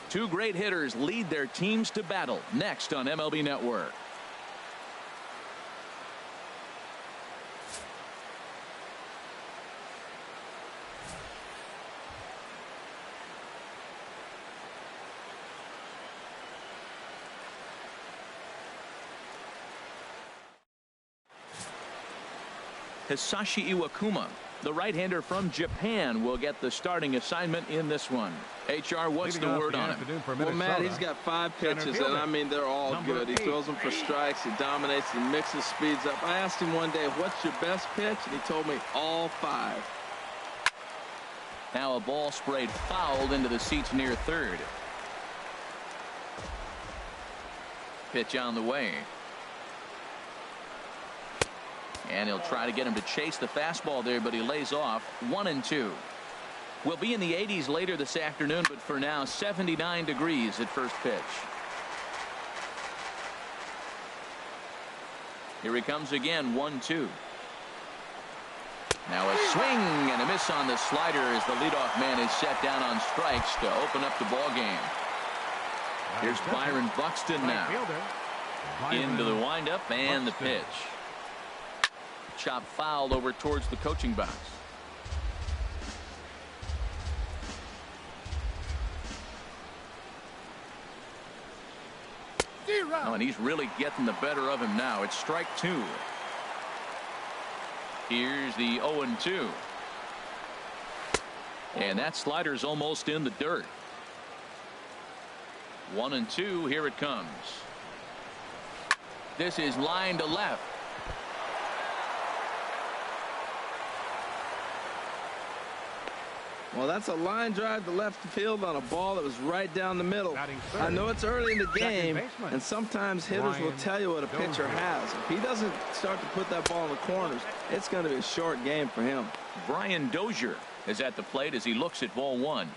Two great hitters lead their teams to battle next on MLB Network. Hisashi Iwakuma, the right-hander from Japan, will get the starting assignment in this one. HR, what's the word on him? Well, Matt, he's got 5 pitches, and I mean, they're all good. He throws them for strikes, he dominates, he mixes speeds up. I asked him one day, what's your best pitch? And he told me all 5. Now a ball sprayed fouled into the seats near third. Pitch on the way. And he'll try to get him to chase the fastball there, but he lays off. 1-2. We'll be in the 80s later this afternoon, but for now 79 degrees at first pitch. Here he comes again. 1-2. Now a swing and a miss on the slider as the leadoff man is set down on strikes to open up the ball game. Here's Byron Buxton now. Into the windup and the pitch. Chop fouled over towards the coaching box. Oh, and he's really getting the better of him now. It's strike 2. Here's the 0-2. And that slider's almost in the dirt. 1-2. Here it comes. This is line to left. Well, that's a line drive to left field on a ball that was right down the middle. I know it's early in the game, and sometimes hitters will tell you what a pitcher has. If he doesn't start to put that ball in the corners, it's going to be a short game for him. Brian Dozier is at the plate as he looks at ball 1.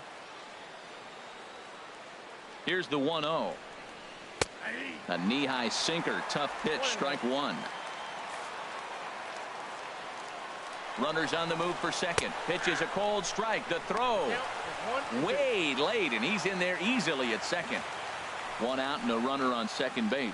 Here's the 1-0. A knee-high sinker, tough pitch, strike 1. Runners on the move for second. Pitch is a cold strike. The throw way late, and he's in there easily at second. 1 out and a runner on second base.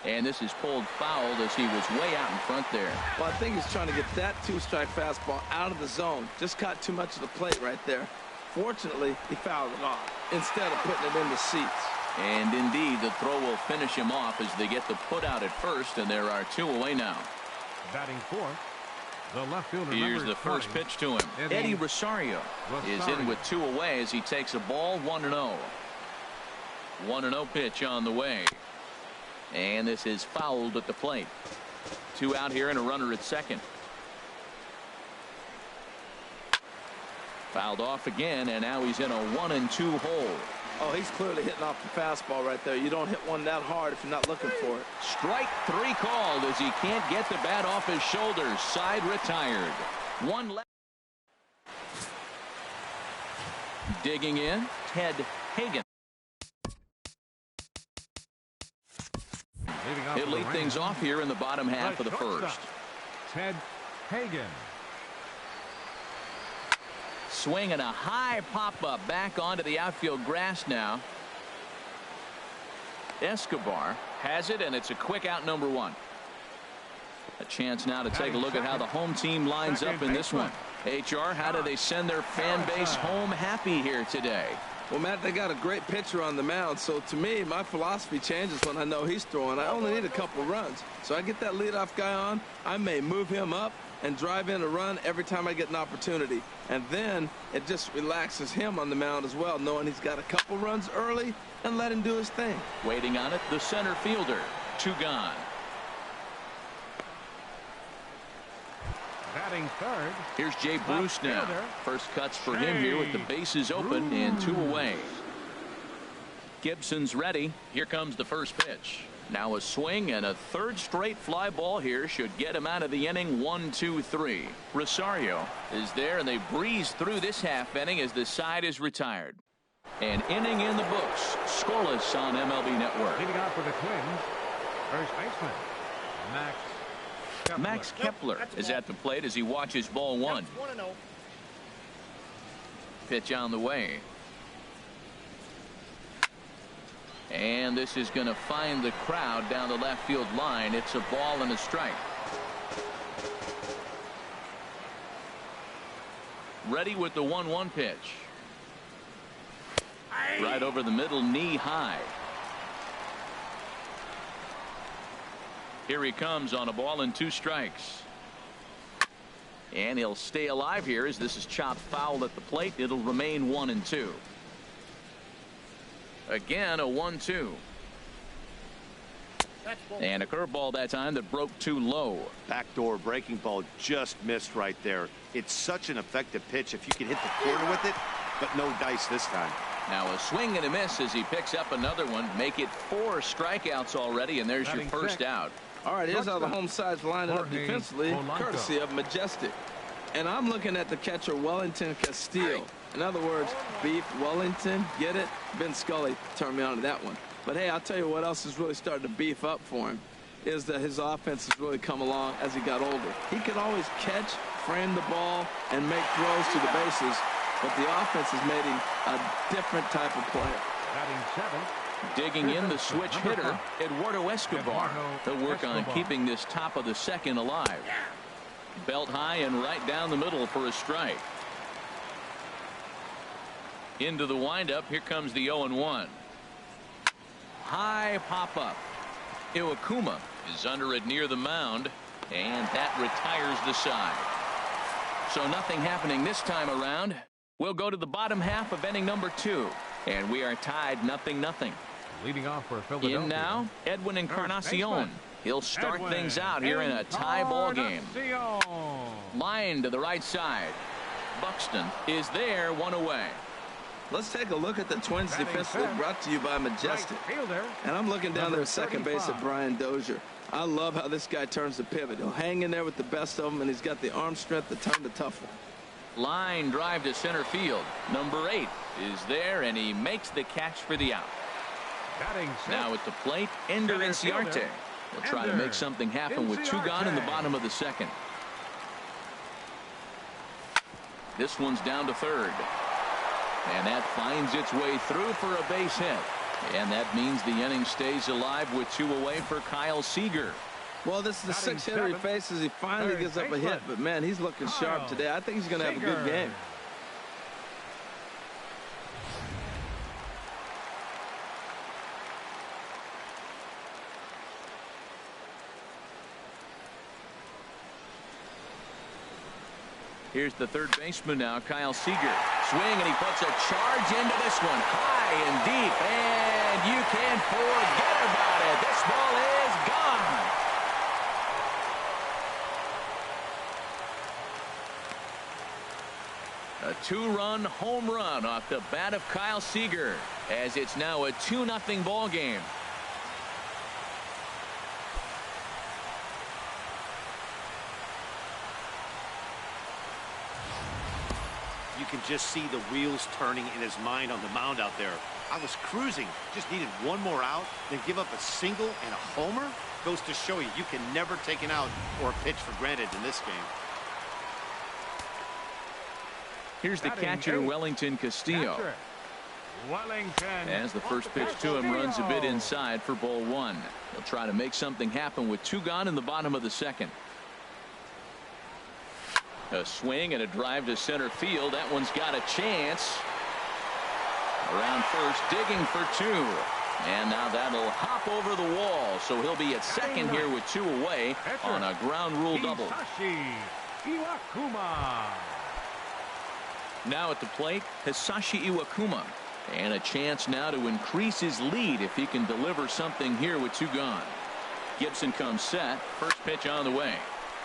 And this is pulled fouled as he was way out in front there. Well, I think he's trying to get that 2-strike fastball out of the zone. Just caught too much of the plate right there. Fortunately, he fouled it off instead of putting it in the seats. And indeed, the throw will finish him off as they get the put out at first, and there are 2 away now. Batting fourth, the left fielder. Here's the first pitch to him. Eddie Rosario is in with 2 away as he takes a ball. 1-0. 1-0 pitch on the way. And this is fouled at the plate. 2 out here and a runner at second. Fouled off again, and now he's in a 1-2 hole. Oh, he's clearly hitting off the fastball right there. You don't hit one that hard if you're not looking for it. Strike 3 called as he can't get the bat off his shoulders. Side retired. 1 left. Digging in, Ted Hagen. He'll lead things off here in the bottom half of the first. Ted Hagen. Swing and a high pop-up back onto the outfield grass now. Escobar has it, and it's a quick out, number 1. A chance now to take a look at how the home team lines up in this one. HR, how do they send their fan base home happy here today? Well, Matt, they got a great pitcher on the mound, so to me, my philosophy changes when I know he's throwing. I only need a couple runs. So I get that leadoff guy on, I may move him up and drive in a run every time I get an opportunity. And then it just relaxes him on the mound as well, knowing he's got a couple runs early and let him do his thing. Waiting on it, the center fielder. 2 gone. Batting third. Here's Jay Bruce now. First cuts for him here with the bases open and 2 away. Gibson's ready. Here comes the first pitch. Now a swing and a 3rd straight fly ball here should get him out of the inning. 1-2-3. Rosario is there, and they breeze through this half inning as the side is retired. An inning in the books. Scoreless on MLB Network. Leading off for the Twins, first baseman Max Kepler is at the plate as he watches ball 1. Pitch on the way. And this is going to find the crowd down the left field line. It's a ball and a strike. Ready with the 1-1 pitch. Right over the middle, knee high. Here he comes on a ball and 2 strikes. And he'll stay alive here as this is chopped foul at the plate. It'll remain 1-2. Again, a 1-2. And a curveball that time that broke too low. Backdoor breaking ball just missed right there. It's such an effective pitch if you can hit the corner with it, but no dice this time. Now a swing and a miss as he picks up another one. Make it 4 strikeouts already, and there's your first out. All right, here's how the home side's lining up defensively, courtesy of Majestic. And I'm looking at the catcher, Wellington Castillo. In other words, Beef Wellington, get it? Ben Scully turned me on to that one. But hey, I'll tell you what else is really starting to beef up for him is that his offense has really come along as he got older. He could always catch, frame the ball, and make throws to the bases, but the offense has made him a different type of player. Digging in the switch hitter, Eduardo Escobar. He'll work on keeping this top of the second alive. Belt high and right down the middle for a strike. Into the windup. Here comes the 0-1. High pop up. Iwakuma is under it near the mound, and that retires the side. So nothing happening this time around. We'll go to the bottom half of inning number 2, and we are tied 0-0. Leading off for Philadelphia. In now, Edwin Encarnacion. He'll start things out here in a tie ball game. Line to the right side. Buxton is there, 1 away. Let's take a look at the Twins defensively, brought to you by Majestic. And I'm looking down there at second base at Brian Dozier. I love how this guy turns the pivot. He'll hang in there with the best of them, and he's got the arm strength to turn the tough one. Line drive to center field. Number 8 is there, and he makes the catch for the out. Now at the plate, Ender Inciarte. He'll try to make something happen with 2 gone in the bottom of the second. This one's down to third. And that finds its way through for a base hit. And that means the inning stays alive with 2 away for Kyle Seager. Well, this is the 6th hitter he faces. He finally gives up a hit, but man, he's looking sharp today. I think he's going to have a good game. Here's the third baseman now, Kyle Seager. Swing, and he puts a charge into this one, high and deep, and you can forget about it. This ball is gone. A 2-run home run off the bat of Kyle Seager, as it's now a 2-0 ball game. You can just see the wheels turning in his mind on the mound out there. I was cruising, just needed 1 more out, then give up a single and a homer. Goes to show you, you can never take an out or a pitch for granted in this game. Here's the catcher, Wellington Castillo. As the first pitch to him runs a bit inside for ball 1. He'll try to make something happen with 2 gone in the bottom of the second. A swing and a drive to center field. That one's got a chance. Around first, digging for 2. And now that'll hop over the wall. So he'll be at second here with 2 away on a ground rule double. Now at the plate, Hisashi Iwakuma. And a chance now to increase his lead if he can deliver something here with 2 gone. Gibson comes set. First pitch on the way.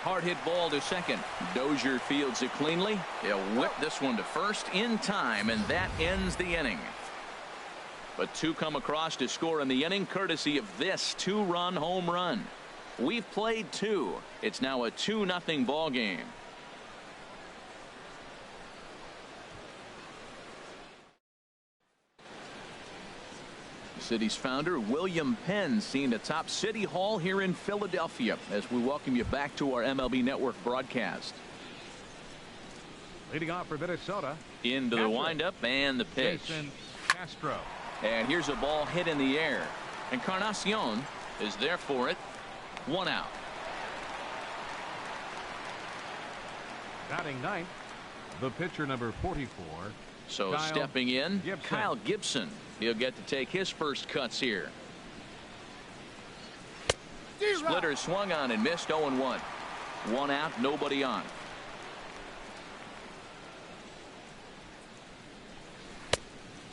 Hard hit ball to second. Dozier fields it cleanly. He'll whip this one to first in time, and that ends the inning. But 2 come across to score in the inning, courtesy of this 2-run home run. We've played 2. It's now a 2-0 ball game. The city's founder, William Penn, seen atop City Hall here in Philadelphia as we welcome you back to our MLB Network broadcast. Leading off for Minnesota. Into the windup and the pitch. Jason Castro. And here's a ball hit in the air. Encarnacion is there for it. 1 out. Batting ninth, the pitcher number 44. So Kyle stepping in, Gibson. Kyle Gibson. He'll get to take his first cuts here. Splitter swung on and missed. 0-1. 1 out, nobody on.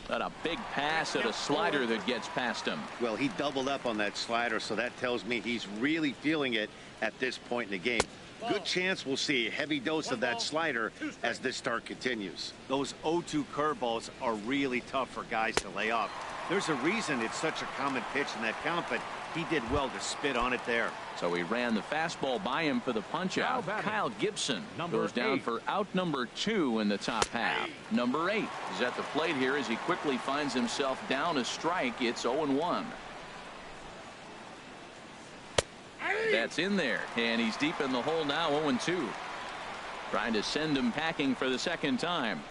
But a big pass at a slider that gets past him. Well, he doubled up on that slider, so that tells me he's really feeling it at this point in the game. Good chance we'll see a heavy dose of that slider as this start continues. Those 0-2 curveballs are really tough for guys to lay off. There's a reason it's such a common pitch in that count, but he did well to spit on it there. So he ran the fastball by him for the punch out. Kyle Gibson goes down for out number 2 in the top half. Number 8 is at the plate here as he quickly finds himself down a strike. It's 0-1. That's in there, and he's deep in the hole now. 0-2. Trying to send him packing for the second time.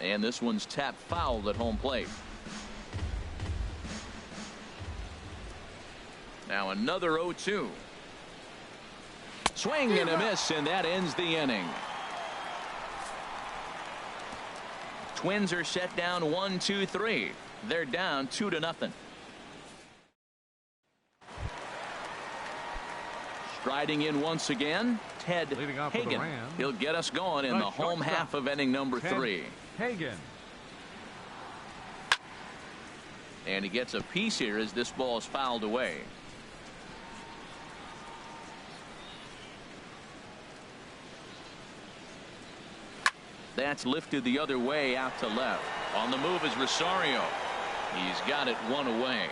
And this one's tapped foul at home plate. Now another 0-2. Swing and a miss, and that ends the inning. Twins are set down 1-2-3. They're down 2-0. Striding in once again, Ted Hagen. He'll get us going in the home half of inning number 3. Hagen. And he gets a piece here as this ball is fouled away. That's lifted the other way out to left. On the move is Rosario. He's got it 1 away.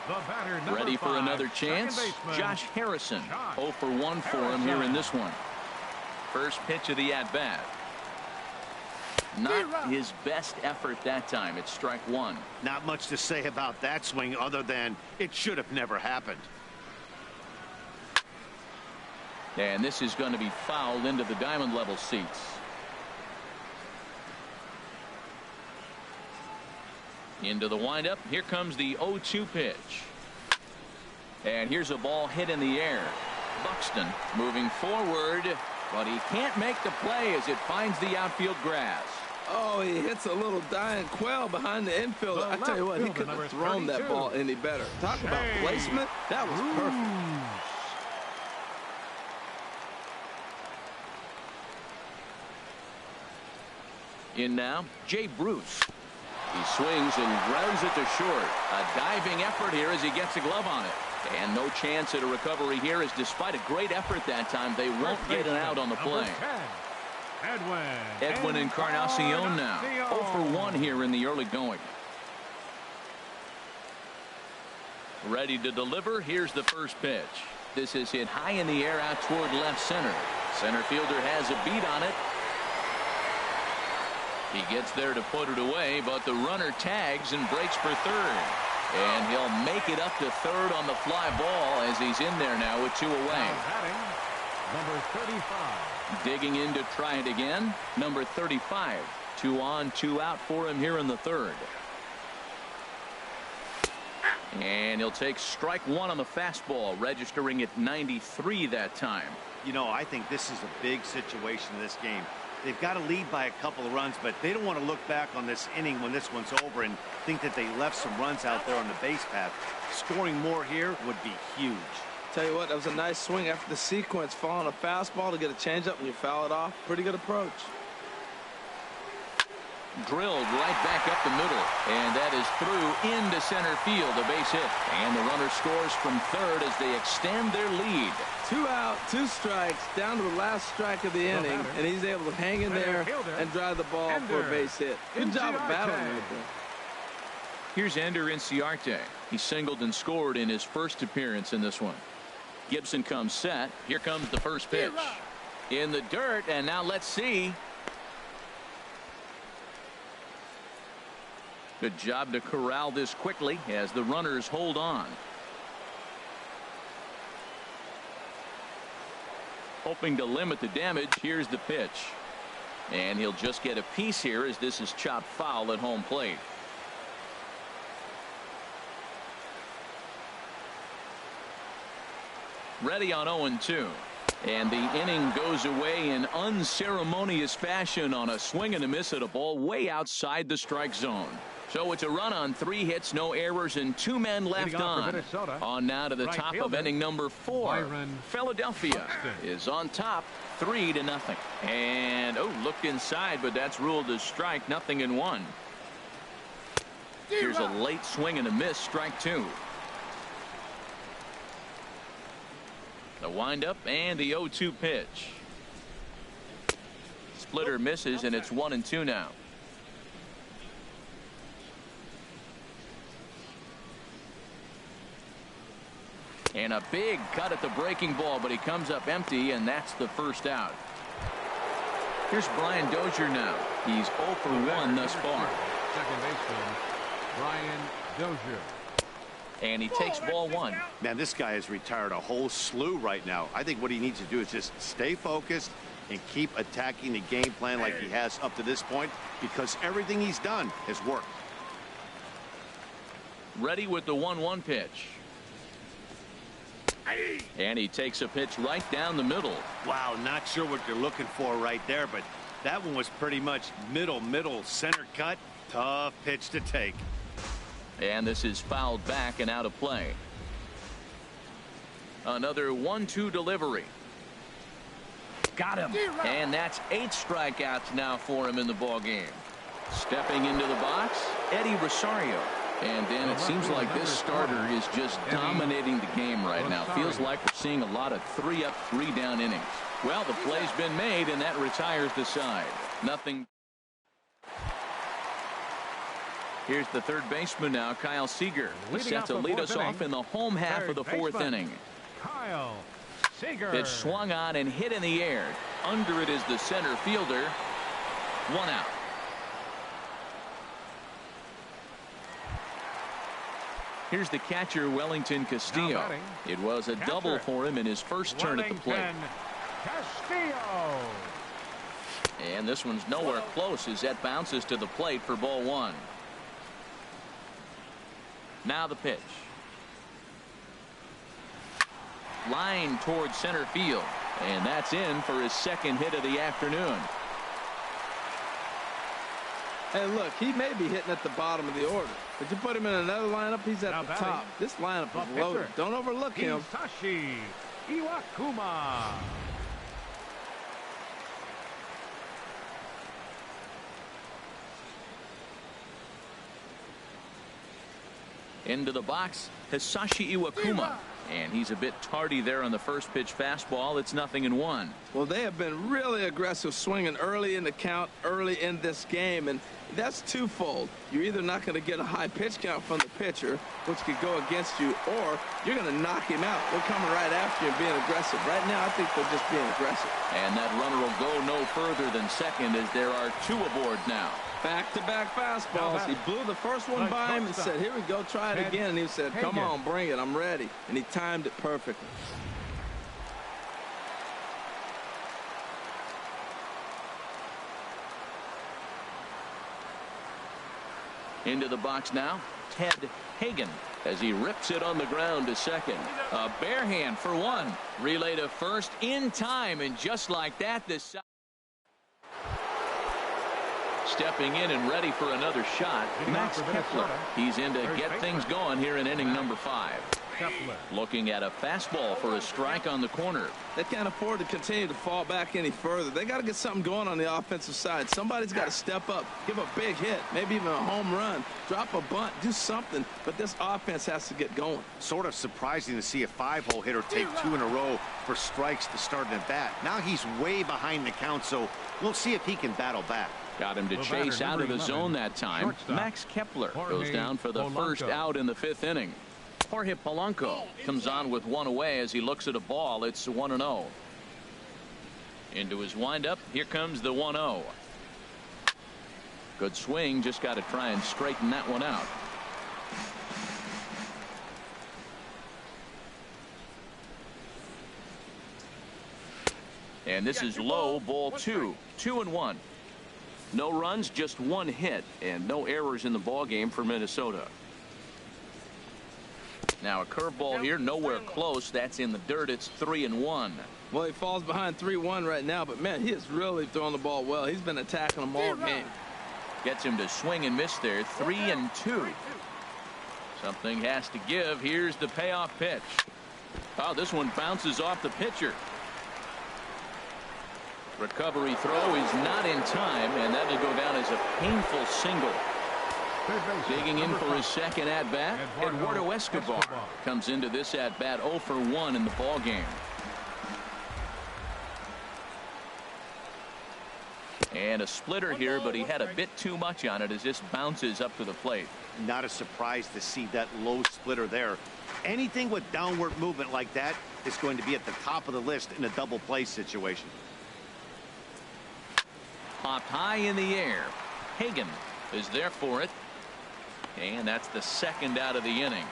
The batter, number Ready for 5, another chance. Josh Harrison. 0 for 1 for him here in this one. First pitch of the at-bat. Not his best effort that time. It's strike 1. Not much to say about that swing other than it should have never happened. And this is going to be fouled into the diamond level seats. Into the windup. Here comes the 0-2 pitch. And here's a ball hit in the air. Buxton moving forward, but he can't make the play as it finds the outfield grass. Oh, he hits a little dying quail behind the infielder. I tell you what, he couldn't have thrown that ball any better. Talk about placement. That was perfect. In now, Jay Bruce. He swings and grounds it to short. A diving effort here as he gets a glove on it. And no chance at a recovery here, as despite a great effort that time, they won't get an out on the play. Edwin Encarnacion now. 0 for 1 here in the early going. Ready to deliver. Here's the first pitch. This is hit high in the air out toward left center. Center fielder has a beat on it. He gets there to put it away, but the runner tags and breaks for third. And he'll make it up to third on the fly ball as he's in there now with 2 away. Number 35. Digging in to try it again. Number 35. 2 on, 2 out for him here in the third. And he'll take strike 1 on the fastball, registering at 93 that time. You know, I think this is a big situation in this game. They've got to lead by a couple of runs, but they don't want to look back on this inning when this one's over and think that they left some runs out there on the base path. Scoring more here would be huge. Tell you what, that was a nice swing after the sequence. Following a fastball to get a changeup and you foul it off. Pretty good approach. Drilled right back up the middle, and that is through into center field, a base hit. And the runner scores from third as they extend their lead. 2 out, 2 strikes, down to the last strike of the inning, and he's able to hang in there and drive the ball for a base hit. Good job of battling right there. Here's Ender Inciarte. He singled and scored in his first appearance in this one. Gibson comes set. Here comes the first pitch. In the dirt, and now let's see. Good job to corral this quickly as the runners hold on. Hoping to limit the damage. Here's the pitch. And he'll just get a piece here as this is chopped foul at home plate. Ready on 0-2. And the inning goes away in unceremonious fashion on a swing and a miss at a ball way outside the strike zone. So it's a run on 3 hits, no errors, and 2 men left on. On now to the top of inning number 4. Philadelphia is on top 3-0. And looked inside, but that's ruled as strike, 0-1. Here's a late swing and a miss, strike 2. The windup and the 0-2 pitch. Splitter misses, and it's 1-2 now. And a big cut at the breaking ball, but he comes up empty, and that's the first out. Here's Brian Dozier now. He's 0 for 1 thus far. Second baseman, Brian Dozier. And he takes ball 1. Man, this guy has retired a whole slew right now. I think what he needs to do is just stay focused and keep attacking the game plan like he has up to this point, because everything he's done has worked. Ready with the 1-1 pitch. And he takes a pitch right down the middle. Wow, not sure what you're looking for right there, but that one was pretty much middle center cut. Tough pitch to take. And this is fouled back and out of play. Another 1-2 delivery. Got him. And that's 8 strikeouts now for him in the ball game. Stepping into the box, Eddie Rosario. And then it seems like this starter is just dominating the game right now. Feels like we're seeing a lot of 3-up, 3-down innings. Well, the play's been made, and that retires the side. Nothing. Here's the third baseman now, Kyle Seager. He's set to lead us off in the home half of the 4th inning. Kyle Seager. Pitch swung on and hit in the air. Under it is the center fielder. 1 out. Here's the catcher, Wellington Castillo. It was a double for him in his first turn at the plate. Castillo. And this one's nowhere close as that bounces to the plate for ball 1. Now the pitch. Line towards center field. And that's in for his second hit of the afternoon. And look, he may be hitting at the bottom of the order, but you put him in another lineup, he's at the top. This lineup is loaded. Don't overlook him. Hisashi Iwakuma. Into the box, Hisashi Iwakuma. And he's a bit tardy there on the first pitch fastball. It's 0-1. Well, they have been really aggressive swinging early in the count, early in this game, and that's twofold. You're either not going to get a high pitch count from the pitcher, which could go against you, or you're going to knock him out. They're coming right after you and being aggressive. Right now, I think they're just being aggressive. And that runner will go no further than second as there are 2 aboard now. Back-to-back fastballs. He blew the first one by him and said, here we go, try it again. And he said, come on, bring it, I'm ready. And he timed it perfectly. Into the box now, Ted Hagen, as he rips it on the ground to second. A bare hand for 1. Relay to first in time, and just like that, this stepping in and ready for another shot, Max Kepler. He's in to get things going here in inning number 5. Looking at a fastball for a strike on the corner. They can't afford to continue to fall back any further. They got to get something going on the offensive side. Somebody's got to step up, give a big hit, maybe even a home run, drop a bunt, do something. But this offense has to get going. Sort of surprising to see a 5-hole hitter take 2 in a row for strikes to start an at-bat. Now he's way behind the count, so we'll see if he can battle back. Got him to chase out of the zone that time. Max Kepler goes down for the first out in the 5th inning. Jorge Polanco comes on with 1 away as he looks at a ball. It's 1-0. Into his windup. Here comes the 1-0. Good swing. Just got to try and straighten that one out. And this is low, ball 2. 2-1. No runs, just one hit, and no errors in the ball game for Minnesota. Now a curveball here, nowhere close. That's in the dirt. It's 3-1. Well, he falls behind 3-1 right now, but man, he is really throwing the ball well. He's been attacking them all game. Gets him to swing and miss there. 3-2. Something has to give. Here's the payoff pitch. Oh, this one bounces off the pitcher. Recovery throw is not in time, and that'll go down as a painful single. Digging in for his second at-bat, Eduardo Escobar comes into this at-bat 0 for 1 in the ball game. And a splitter here, but he had a bit too much on it as this bounces up to the plate. Not a surprise to see that low splitter there. Anything with downward movement like that is going to be at the top of the list in a double play situation. Popped high in the air. Hagan is there for it. And that's the second out of the inning.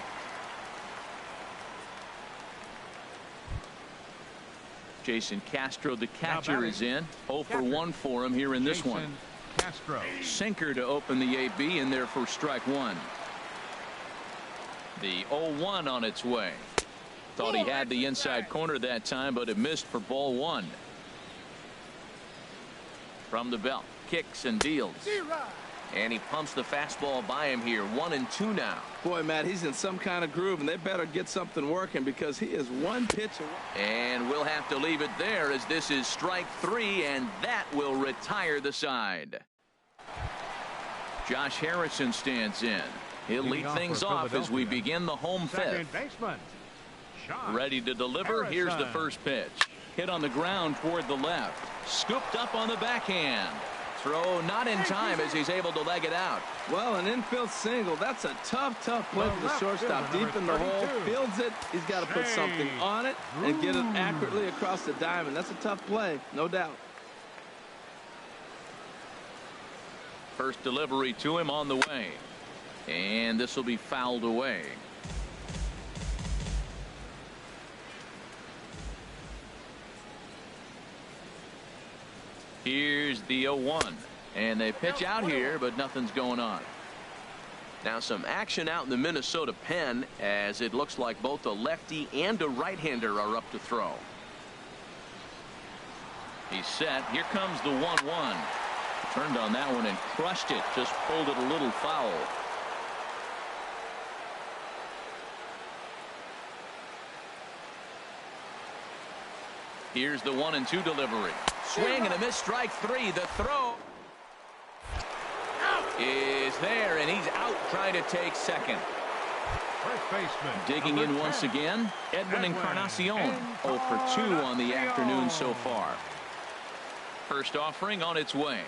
Jason Castro, the catcher, is in. 0 for 1 for him here in this one. Castro. Sinker to open the AB, in there for strike one. The 0-1 on its way. Thought he had the inside corner that time, but it missed for ball one. From the belt, kicks and deals. And he pumps the fastball by him here. 1-2 now. Boy, Matt, he's in some kind of groove, and they better get something working because he is one pitch away. And we'll have to leave it there as this is strike three, and that will retire the side. Josh Harrison stands in. He'll lead things off as we begin the home fifth. Ready to deliver. Here's the first pitch. Hit on the ground toward the left. Scooped up on the backhand. Throw not in time as he's able to leg it out. Well, an infield single. That's a tough play for the shortstop. Deep in the hole, fields it. He's got to put something on it and get it accurately across the diamond. That's a tough play, no doubt. First delivery to him on the way. And this will be fouled away. Here's the 0-1. And they pitch out here, but nothing's going on. Now some action out in the Minnesota pen as it looks like both a lefty and a right-hander are up to throw. He's set. Here comes the 1-1. Turned on that one and crushed it. Just pulled it a little foul. Here's the 1-2 delivery. Swing and a miss, strike three. The throw is there, and he's out trying to take second. First baseman. Digging in once again, Edwin Encarnacion. 0 for 2 on the afternoon so far. First offering on its way.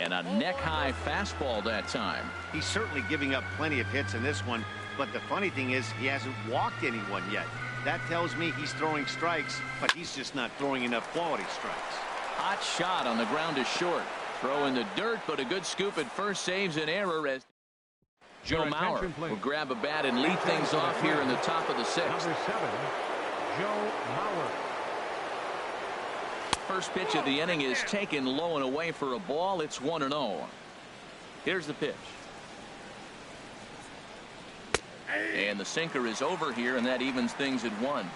And a neck-high fastball that time. He's certainly giving up plenty of hits in this one, but the funny thing is he hasn't walked anyone yet. That tells me he's throwing strikes, but he's just not throwing enough quality strikes. Hot shot on the ground is short. Throw in the dirt, but a good scoop at first saves an error as Joe Mauer will grab a bat and lead things off here in the top of the sixth. Number 7, Joe Mauer. First pitch of the inning is taken low and away for a ball. It's 1-0. Here's the pitch. And the sinker is over here, and that evens things at 1.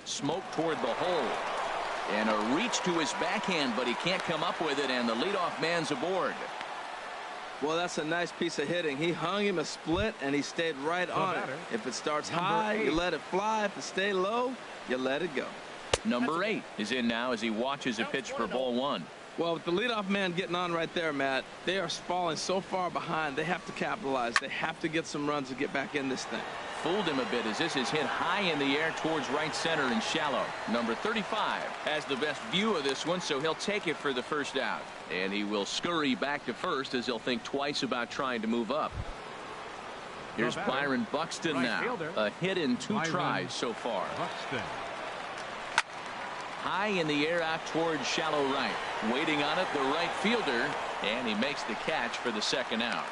Smoke toward the hole. And a reach to his backhand, but he can't come up with it, and the leadoff man's aboard. Well, that's a nice piece of hitting. He hung him a split, and he stayed right on it. If it starts high, you let it fly. If it stays low, you let it go. Number 8 is in now as he watches a pitch for ball 1. Well, with the leadoff man getting on right there, Matt, they are falling so far behind. They have to capitalize. They have to get some runs to get back in this thing. Fooled him a bit as this is hit high in the air towards right center and shallow. Number 35 has the best view of this one, so he'll take it for the first out. And he will scurry back to first as he'll think twice about trying to move up. Here's Byron Buxton now. A hit in 2 tries so far. Buxton. High in the air out towards shallow right. Waiting on it, the right fielder, and he makes the catch for the second out.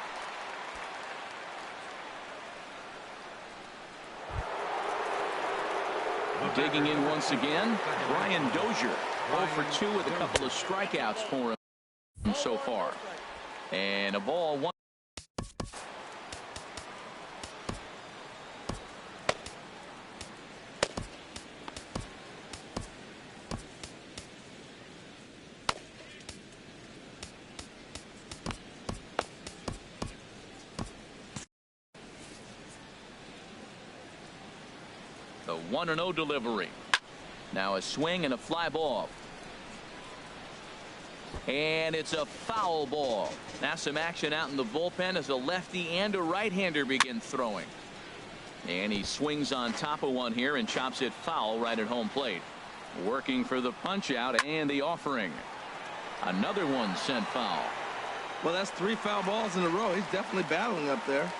Digging in once again, Brian Dozier. 0 for 2 with a couple of strikeouts for him so far. And a ball one. The 1-0 delivery. Now a swing and a fly ball. And it's a foul ball. Now some action out in the bullpen as a lefty and a right-hander begin throwing. And he swings on top of one here and chops it foul right at home plate. Working for the punch out and the offering. Another one sent foul. Well, that's 3 foul balls in a row. He's definitely battling up there.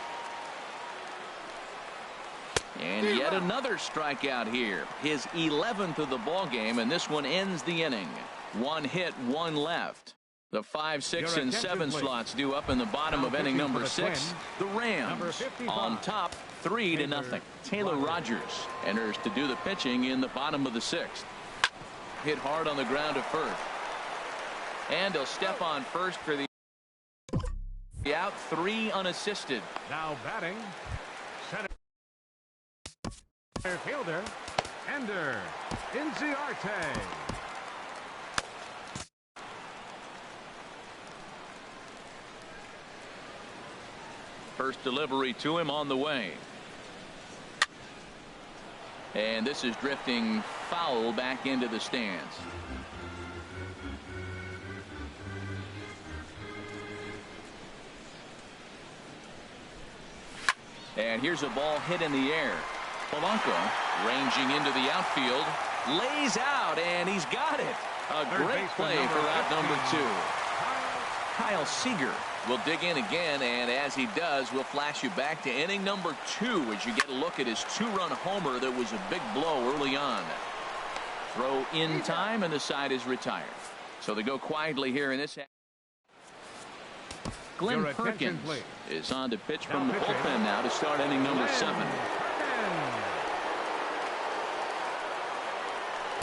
And yet another strikeout here. His 11th of the ball game, and this one ends the inning. 1 hit, 1 left. The 5, 6, and 7 slots due up in the bottom of inning number 6. The Rams on top 3-0. Taylor Rogers enters to do the pitching in the bottom of the 6th. Hit hard on the ground at first. And he'll step on first for the out. 3 unassisted. Now batting, center fielder, Ender Inciarte. First delivery to him on the way. And this is drifting foul back into the stands. And here's a ball hit in the air. Polanco ranging into the outfield, lays out, and he's got it. A great play for out number 2. Kyle Seager will dig in again, and as he does, we'll flash you back to inning number 2 as you get a look at his 2-run homer that was a big blow early on. Throw in time, and the side is retired. So they go quietly here in this. Glenn Perkins is on to pitch from the bullpen now to start inning number 7.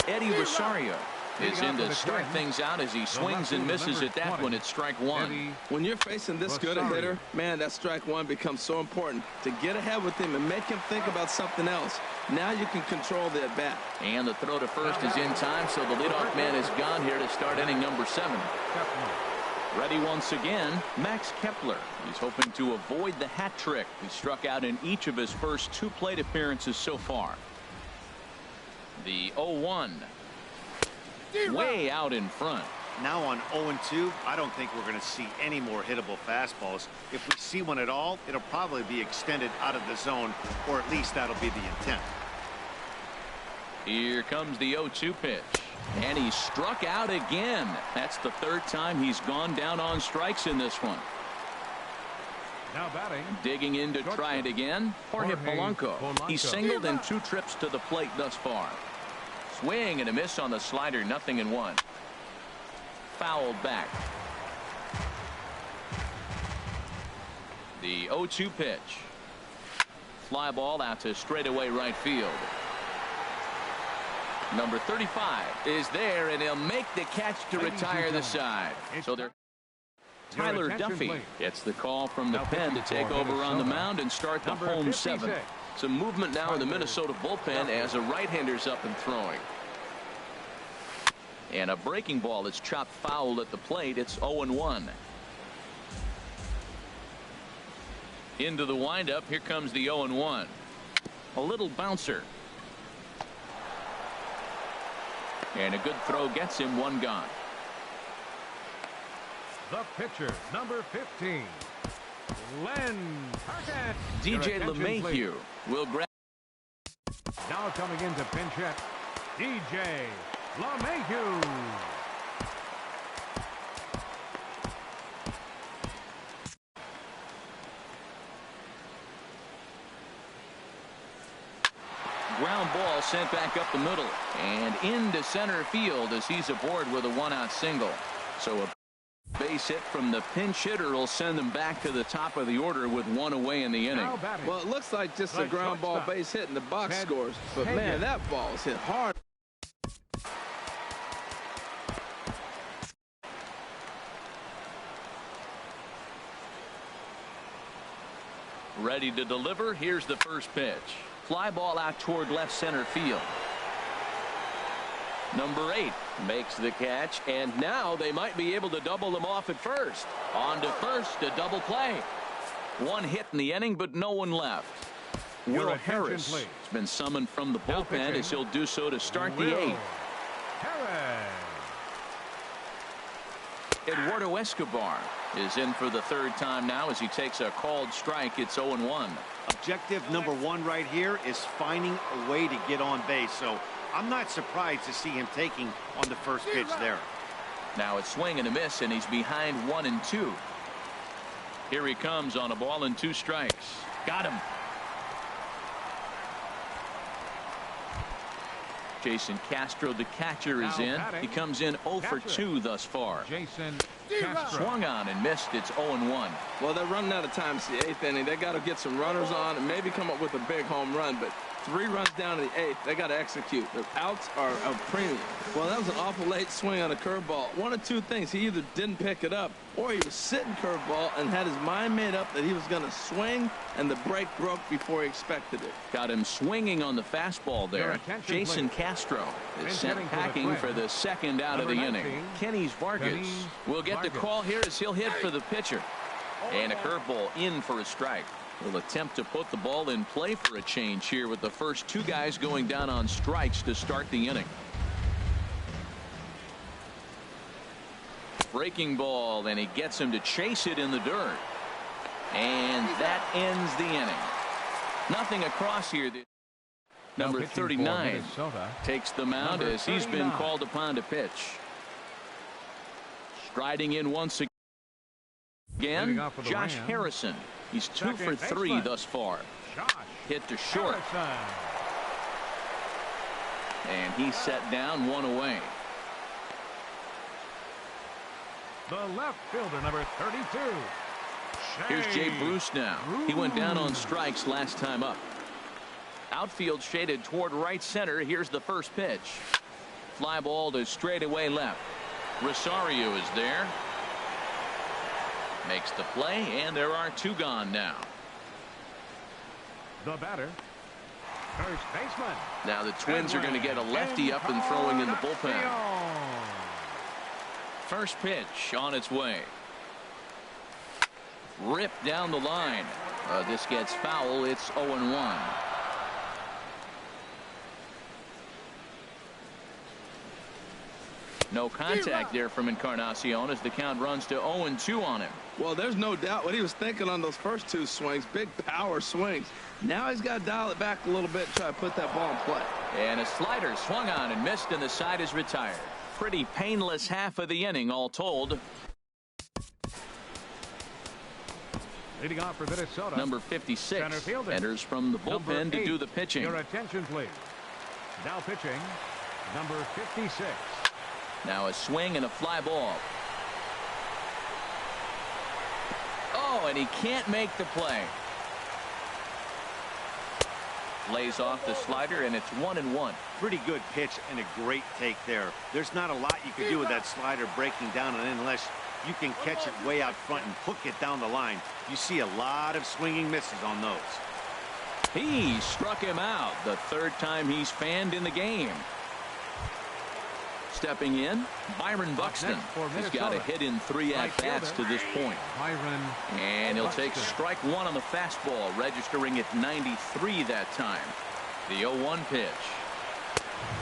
Eddie Rosario is in to start things out as he swings and misses at that one at strike 1. When you're facing this good a hitter, man, that strike 1 becomes so important to get ahead with him and make him think about something else. Now you can control the at bat. And the throw to first is in time, so the leadoff man is gone here to start inning number 7. Ready once again, Max Kepler. He's hoping to avoid the hat trick. He struck out in each of his first 2 plate appearances so far. The 0-1. Way out in front. Now on 0-2, I don't think we're going to see any more hittable fastballs. If we see one at all, it'll probably be extended out of the zone, or at least that'll be the intent. Here comes the 0-2 pitch. And he struck out again. That's the 3rd time he's gone down on strikes in this one. Now batting. Digging in to try it again. Jorge Polanco. He singled in 2 trips to the plate thus far. Swing and a miss on the slider. 0-1. Fouled back. The 0-2 pitch. Fly ball out to straightaway right field. Number 35 is there, and he'll make the catch to retire the side. So they're Tyler Duffy gets the call from the pen to take over on the mound and start the home 7. Some movement now in the Minnesota bullpen as a right-hander's up and throwing. And a breaking ball that's chopped foul at the plate. It's 0-1. Into the windup. Here comes the 0-1. A little bouncer. And a good throw gets him 1 gone. The pitcher, number 15, Glenn Perkins. DJ LeMahieu will grab. Now coming into pinch hit, DJ LeMahieu. Ground ball sent back up the middle and into center field as he's aboard with a 1-out single. So a Base hit from the pinch hitter will send them back to the top of the order with one away in the inning. Well, it looks like just a ground ball base hit and the box scores. But, man, that ball was hit hard. Ready to deliver. Here's the first pitch. Fly ball out toward left center field. Number 8 makes the catch, and now they might be able to double them off at first. On to first, a double play. One hit in the inning, but no one left. Will Harris has been summoned from the bullpen as he'll do so to start the 8th. Eduardo Escobar is in for the 3rd time now as he takes a called strike. It's 0-1. Objective number 1 right here is finding a way to get on base. So I'm not surprised to see him taking on the first pitch there. Now it's swing and a miss, and he's behind 1-2. Here he comes on a ball and 2 strikes. Got him. Jason Castro, the catcher, is in. He comes in 0 for 2 thus far. Jason Castro. Swung on and missed. It's 0-1. Well, they're running out of time. It's the 8th inning. They got to get some runners on and maybe come up with a big home run. But 3 runs down to the 8th. They got to execute. The outs are a premium. Well, that was an awful late swing on a curveball. One of 2 things. He either didn't pick it up or he was sitting curveball and had his mind made up that he was going to swing, and the break broke before he expected it. Got him swinging on the fastball there. Jason Castro is sent packing for the 2nd out of the inning. Kenny Vargas will get the call here as he'll hit for the pitcher. And a curveball in for a strike. Will attempt to put the ball in play for a change here with the first 2 guys going down on strikes to start the inning. Breaking ball, and he gets him to chase it in the dirt. And that ends the inning. Nothing across here. Number 39 takes the mound as he's been called upon to pitch. Striding in once again, Josh Harrison. He's 2 for 3 thus far. Hit to short. And he's set down 1 away. The left fielder, number 32. Here's Jay Bruce now. He went down on strikes last time up. Outfield shaded toward right center. Here's the first pitch. Fly ball to straightaway left. Rosario is there. Makes the play, and there are 2 gone now. The batter, first baseman. Now the Twins are going to get a lefty up and throwing in the bullpen. First pitch on its way. Ripped down the line. This gets foul. It's 0-1. No contact there from Encarnacion as the count runs to 0-2 on him. Well, there's no doubt what he was thinking on those first 2 swings. Big power swings. Now he's got to dial it back a little bit and try to put that ball in play. And a slider swung on and missed, and the side is retired. Pretty painless half of the inning all told. Leading off for Minnesota, number 56 enters from the bullpen to do the pitching. Your attention, please. Now pitching, number 56. Now a swing and a fly ball. Oh, and he can't make the play. Lays off the slider, and it's 1-1. Pretty good pitch and a great take there. There's not a lot you can do with that slider breaking down, and unless you can catch it way out front and hook it down the line, you see a lot of swinging misses on those. He struck him out the 3rd time he's fanned in the game. Stepping in, Byron Buxton. He's got a hit in 3 at-bats to this point. And he'll take strike 1 on the fastball, registering at 93 that time. The 0-1 pitch.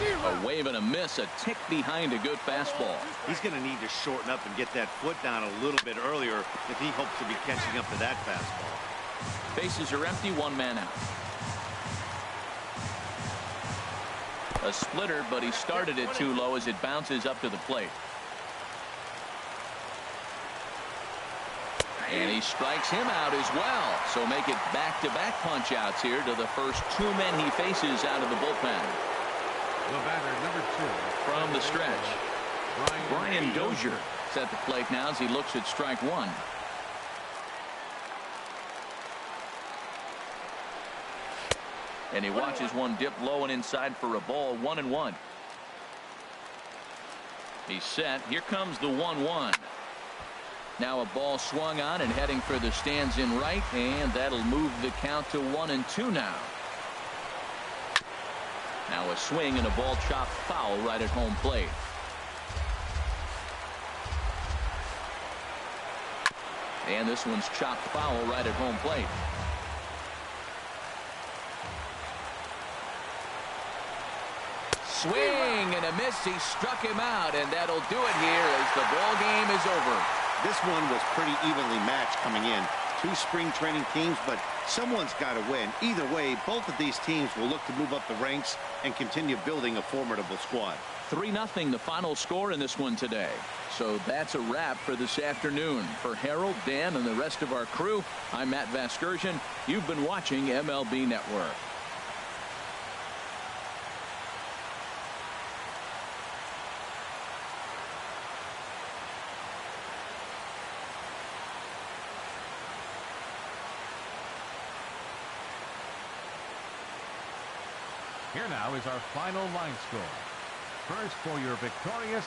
A wave and a miss, a tick behind a good fastball. He's going to need to shorten up and get that foot down a little bit earlier if he hopes to be catching up to that fastball. Bases are empty, 1 man out. A splitter, but he started it too low as it bounces up to the plate. And he strikes him out as well. So make it back-to-back punch-outs here to the first 2 men he faces out of the bullpen. The batter, number 2. From the stretch, Brian Dozier It's at the plate now as he looks at strike one. And he watches one dip low and inside for a ball. 1-1. He's set. Here comes the 1-1. Now a ball swung on and heading for the stands in right, and that'll move the count to 1-2 now. Now a swing and a ball chopped foul right at home plate. And this one's chopped foul right at home plate. Swing and a miss. He struck him out, and that'll do it here as the ball game is over. This one was pretty evenly matched coming in. Two spring training teams, but someone's got to win. Either way, both of these teams will look to move up the ranks and continue building a formidable squad. 3-0 the final score in this one today. So that's a wrap for this afternoon. For Harold, Dan, and the rest of our crew, I'm Matt Vasgersian. You've been watching MLB Network. Here now is our final line score. First, for your victorious